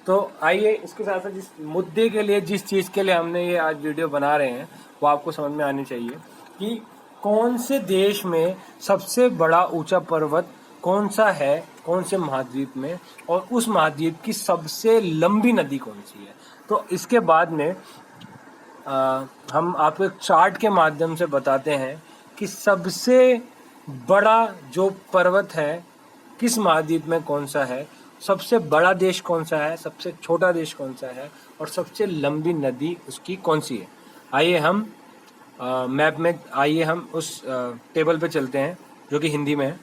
तो आइए इसके साथ साथ जिस मुद्दे के लिए, जिस चीज़ के लिए हमने ये आज वीडियो बना रहे हैं, वो आपको समझ में आनी चाहिए कि कौन से देश में सबसे बड़ा ऊंचा पर्वत कौन सा है, कौन से महाद्वीप में, और उस महाद्वीप की सबसे लंबी नदी कौन सी है। तो इसके बाद में हम आपको एक चार्ट के माध्यम से बताते हैं कि सबसे बड़ा जो पर्वत है किस महाद्वीप में कौन सा है, सबसे बड़ा देश कौन सा है, सबसे छोटा देश कौन सा है, और सबसे लंबी नदी उसकी कौन सी है। आइए हम मैप में आइए हम उस टेबल पे चलते हैं जो कि हिंदी में है।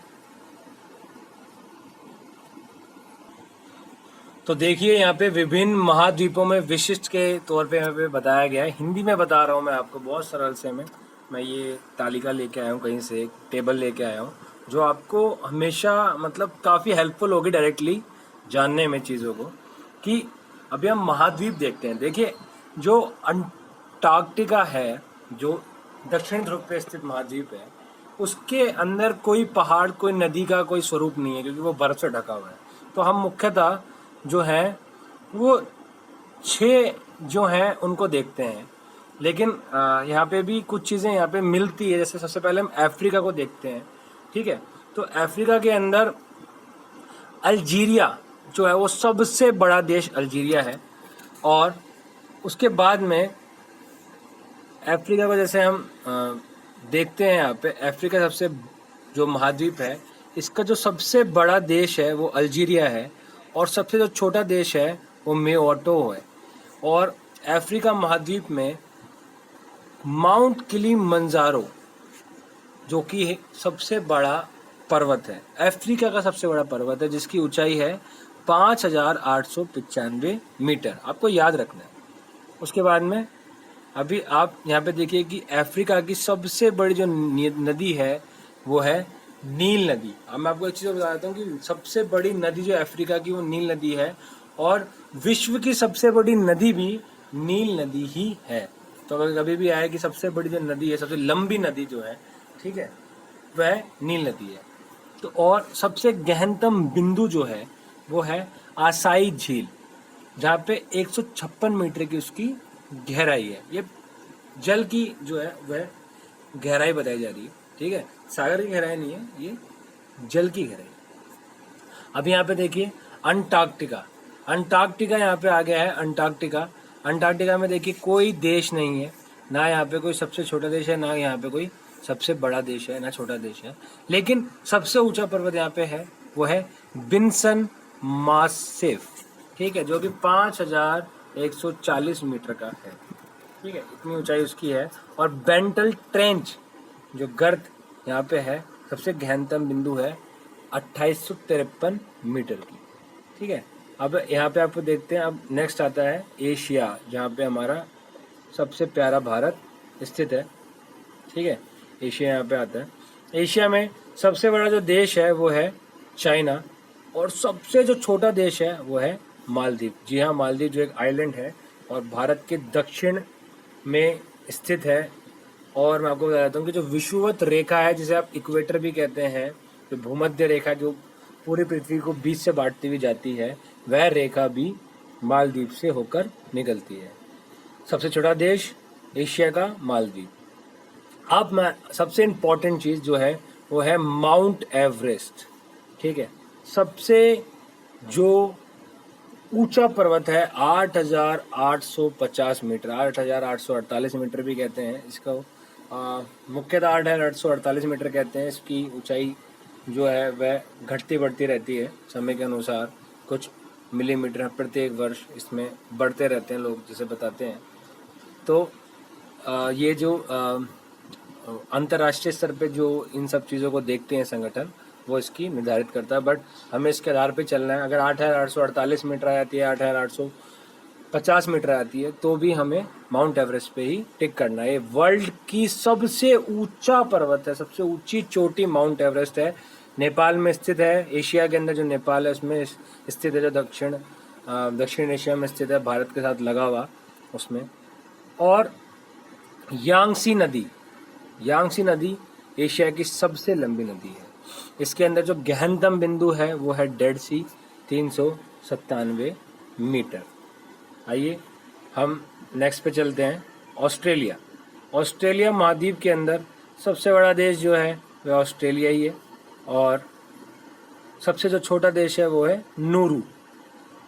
तो देखिए यहाँ पे विभिन्न महाद्वीपों में विशिष्ट के तौर पे यहाँ पे बताया गया है। हिंदी में बता रहा हूँ मैं आपको बहुत सरल से में। मैं ये तालिका लेके आया हूँ, कहीं से एक टेबल लेके आया हूँ जो आपको हमेशा मतलब काफ़ी हेल्पफुल होगी डायरेक्टली जानने में चीज़ों को। कि अभी हम महाद्वीप देखते हैं। देखिए जो अंटार्कटिका है, जो दक्षिण ध्रुव पे स्थित महाद्वीप है, उसके अंदर कोई पहाड़, कोई नदी का कोई स्वरूप नहीं है क्योंकि वो बर्फ से ढका हुआ है। तो हम मुख्यतः जो है वो 6 जो हैं उनको देखते हैं। लेकिन यहाँ पे भी कुछ चीज़ें यहाँ पे मिलती है। जैसे सबसे पहले हम अफ्रीका को देखते हैं, ठीक है। तो अफ्रीका के अंदर अल्जीरिया जो है वो सबसे बड़ा देश अल्जीरिया है। और उसके बाद में अफ्रीका को जैसे हम देखते हैं, यहाँ पे अफ्रीका सबसे जो महाद्वीप है, इसका जो सबसे बड़ा देश है वो अल्जीरिया है, और सबसे जो छोटा देश है वो मेओटो है। और अफ्रीका महाद्वीप में माउंट किलिमंजारो जो कि सबसे बड़ा पर्वत है, अफ्रीका का सबसे बड़ा पर्वत है, जिसकी ऊंचाई है 5895 मीटर। आपको याद रखना है। उसके बाद में अभी आप यहाँ पे देखिए कि अफ्रीका की सबसे बड़ी जो नदी है वो है नील नदी। अब मैं आपको एक चीज़ बता देता हूँ कि सबसे बड़ी नदी जो अफ्रीका की वो नील नदी है, और विश्व की सबसे बड़ी नदी भी नील नदी ही है। तो अगर कभी भी आए कि सबसे बड़ी जो नदी है, सबसे लंबी नदी जो है, ठीक है, वह नील नदी है। तो और सबसे गहनतम बिंदु जो है वो है आसाई झील, जहाँ पे 156 मीटर की उसकी गहराई है। ये जल की जो है वह गहराई बताई जा रही है, ठीक है, सागर की गहराई नहीं है, ये जल की गहराई। अब यहाँ पे देखिए अंटार्कटिका। अंटार्कटिका यहाँ पे आ गया है। अंटार्कटिका में देखिए कोई देश नहीं है, ना यहाँ पे कोई सबसे छोटा देश है, ना यहाँ पे कोई सबसे बड़ा देश है, ना छोटा देश है। लेकिन सबसे ऊंचा पर्वत यहाँ पे है वो है विन्सन मासिफ, ठीक है, जो कि 5140 मीटर का है, ठीक है, इतनी ऊंचाई उसकी है। और बेंटल ट्रेंच जो गर्त यहाँ पे है, सबसे गहनतम बिंदु है 2853 मीटर की, ठीक है। अब यहाँ पे आपको देखते हैं। अब नेक्स्ट आता है एशिया, जहाँ पे हमारा सबसे प्यारा भारत स्थित है, ठीक है। एशिया यहाँ पे आता है। एशिया में सबसे बड़ा जो देश है वो है चाइना, और सबसे जो छोटा देश है वो है मालदीव। जी हाँ, मालदीव जो एक आइलैंड है और भारत के दक्षिण में स्थित है। और मैं आपको बता देता हूँ कि जो विषुवत रेखा है, जिसे आप इक्वेटर भी कहते हैं, जो भूमध्य रेखा जो पूरी पृथ्वी को बीच से बांटती हुई जाती है, वह रेखा भी मालदीव से होकर निकलती है। सबसे छोटा देश एशिया का मालदीव। अब मैं सबसे इम्पोर्टेंट चीज़ जो है वो है माउंट एवरेस्ट, ठीक है। सबसे जो ऊंचा पर्वत है 8850 मीटर, 8848 मीटर भी कहते हैं इसको। मुख्यतः 8848 मीटर कहते हैं। इसकी ऊंचाई जो है वह घटती बढ़ती रहती है समय के अनुसार। कुछ मिलीमीटर प्रत्येक वर्ष इसमें बढ़ते रहते हैं, लोग जिसे बताते हैं। तो ये जो अंतर्राष्ट्रीय स्तर पे जो इन सब चीज़ों को देखते हैं संगठन, वो इसकी निर्धारित करता है। बट हमें इसके आधार पे चलना है। अगर 8848 मीटर आ जाती है, 8850 मीटर आती है, तो भी हमें माउंट एवरेस्ट पे ही टिक करना है। ये वर्ल्ड की सबसे ऊंचा पर्वत है, सबसे ऊंची चोटी माउंट एवरेस्ट है। नेपाल में स्थित है। एशिया के अंदर जो नेपाल है उसमें स्थित है, जो दक्षिण एशिया में स्थित है, भारत के साथ लगा हुआ उसमें। और यांगसी नदी एशिया की सबसे लंबी नदी है। इसके अंदर जो गहनतम बिंदु है वो है डेड सी, 397 मीटर। आइए हम नेक्स्ट पे चलते हैं। ऑस्ट्रेलिया। ऑस्ट्रेलिया महाद्वीप के अंदर सबसे बड़ा देश जो है वह ऑस्ट्रेलिया ही है, और सबसे जो छोटा देश है वो है नूरू।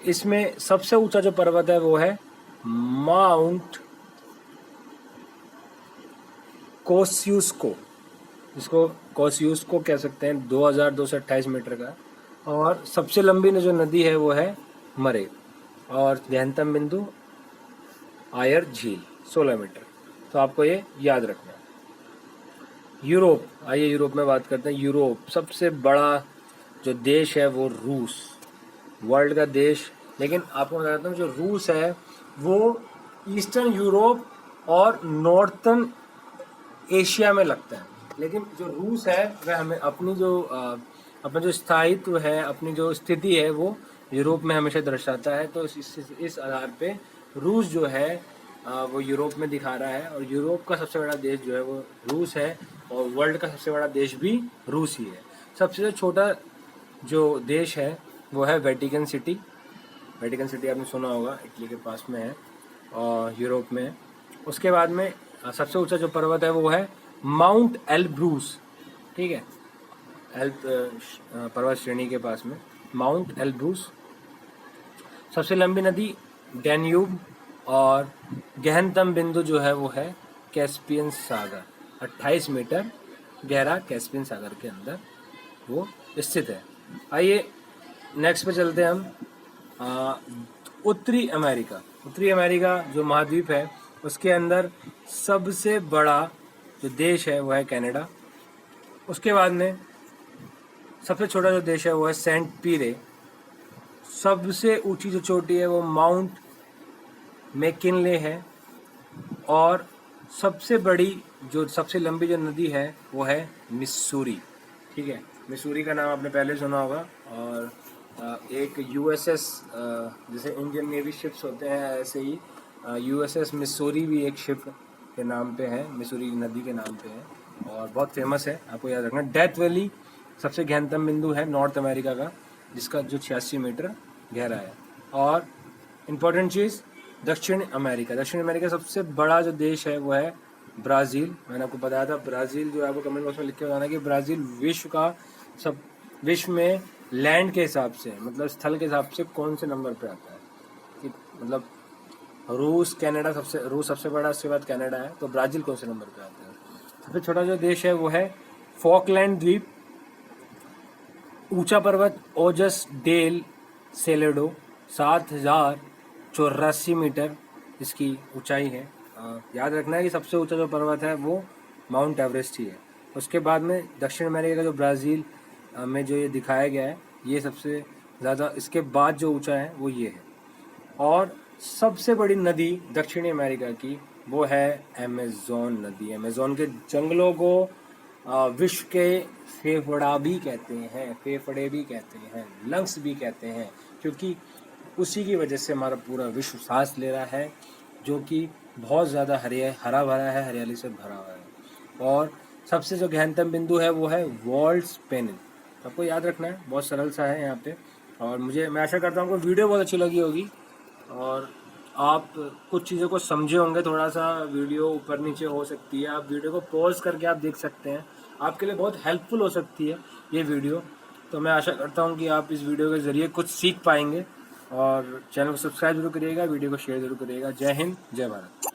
इसमें सबसे ऊंचा जो पर्वत है वो है माउंट कोस्यूस्को, इसको कोस्यूस्को कह सकते हैं, 2228 मीटर का। और सबसे लंबी जो नदी है वो है मरे, और गहनतम बिंदु आयर झील 16 मीटर। तो आपको ये याद रखना है। यूरोप। आइए यूरोप में बात करते हैं। यूरोप सबसे बड़ा जो देश है वो रूस, वर्ल्ड का देश। लेकिन आपको बताता हूँ, जो रूस है वो ईस्टर्न यूरोप और नॉर्थर्न एशिया में लगता है, लेकिन जो रूस है वह हमें अपना जो स्थायित्व है, अपनी जो स्थिति है वो यूरोप में हमेशा दर्शाता है। तो इस आधार पे रूस जो है वो यूरोप में दिखा रहा है, और यूरोप का सबसे बड़ा देश जो है वो रूस है, और वर्ल्ड का सबसे बड़ा देश भी रूस ही है। सबसे छोटा जो देश है वो है वेटिकन सिटी। वेटिकन सिटी आपने सुना होगा, इटली के पास में है और यूरोप में है। उसके बाद में सबसे ऊंचा जो पर्वत है वो है माउंट एल्ब्रूस, ठीक है, पर्वत श्रेणी के पास में माउंट एल्ब्रूस। सबसे लंबी नदी डैन्यूब, और गहनतम बिंदु जो है वो है कैस्पियन सागर, 28 मीटर गहरा कैस्पियन सागर के अंदर वो स्थित है। आइए नेक्स्ट पे चलते हैं हम। उत्तरी अमेरिका। उत्तरी अमेरिका जो महाद्वीप है उसके अंदर सबसे बड़ा जो देश है वो है कनाडा। उसके बाद में सबसे छोटा जो देश है वो है सेंट पीरे। सबसे ऊंची जो चोटी है वो माउंट मैकिनले है, और सबसे लंबी जो नदी है वो है मिसूरी, ठीक है। मिसूरी का नाम आपने पहले सुना होगा। और एक यूएसएस, जैसे इंडियन नेवी शिप्स होते हैं ऐसे ही यूएसएस मिसूरी भी एक शिप के नाम पे है, मिसूरी नदी के नाम पे है, और बहुत फेमस है, आपको याद रखना। डेथ वैली सबसे गहनतम बिंदु है नॉर्थ अमेरिका का, जिसका जो 86 मीटर गहरा है। और इम्पोर्टेंट चीज़ दक्षिण अमेरिका। दक्षिण अमेरिका सबसे बड़ा जो देश है वो है ब्राज़ील। मैंने आपको बताया था ब्राज़ील जो है, आपको कमेंट बॉक्स में लिख के बताना कि ब्राज़ील विश्व में लैंड के हिसाब से, मतलब स्थल के हिसाब से कौन से नंबर पे आता है, कि मतलब रूस सबसे बड़ा, उसके बाद कनाडा है, तो ब्राज़ील कौन से नंबर पे आता है। सबसे छोटा जो देश है वो है फॉकलैंड द्वीप। ऊंचा पर्वत ओजस डेल सेलेडो, 7084 मीटर इसकी ऊंचाई है। याद रखना है कि सबसे ऊंचा जो पर्वत है वो माउंट एवरेस्ट ही है। उसके बाद में दक्षिण अमेरिका का जो ब्राज़ील में जो ये दिखाया गया है, ये सबसे ज़्यादा, इसके बाद जो ऊंचा है वो ये है। और सबसे बड़ी नदी दक्षिणी अमेरिका की वो है अमेज़न नदी। अमेज़न के जंगलों को विश्व के फेफड़े भी कहते हैं, लंग्स भी कहते हैं, क्योंकि उसी की वजह से हमारा पूरा विश्व सांस ले रहा है, जो कि बहुत ज़्यादा हरा भरा है, हरियाली से भरा हुआ है। और सबसे जो गहनतम बिंदु है वो है वॉल्स पेनिन। आपको याद रखना है, बहुत सरल सा है यहाँ पे। और मैं आशा करता हूँ कि वीडियो बहुत अच्छी लगी होगी, और आप कुछ चीज़ों को समझे होंगे। थोड़ा सा वीडियो ऊपर नीचे हो सकती है, आप वीडियो को पॉज करके आप देख सकते हैं, आपके लिए बहुत हेल्पफुल हो सकती है ये वीडियो। तो मैं आशा करता हूँ कि आप इस वीडियो के ज़रिए कुछ सीख पाएंगे, और चैनल को सब्सक्राइब जरूर करिएगा, वीडियो को शेयर जरूर करिएगा। जय हिंद, जय भारत।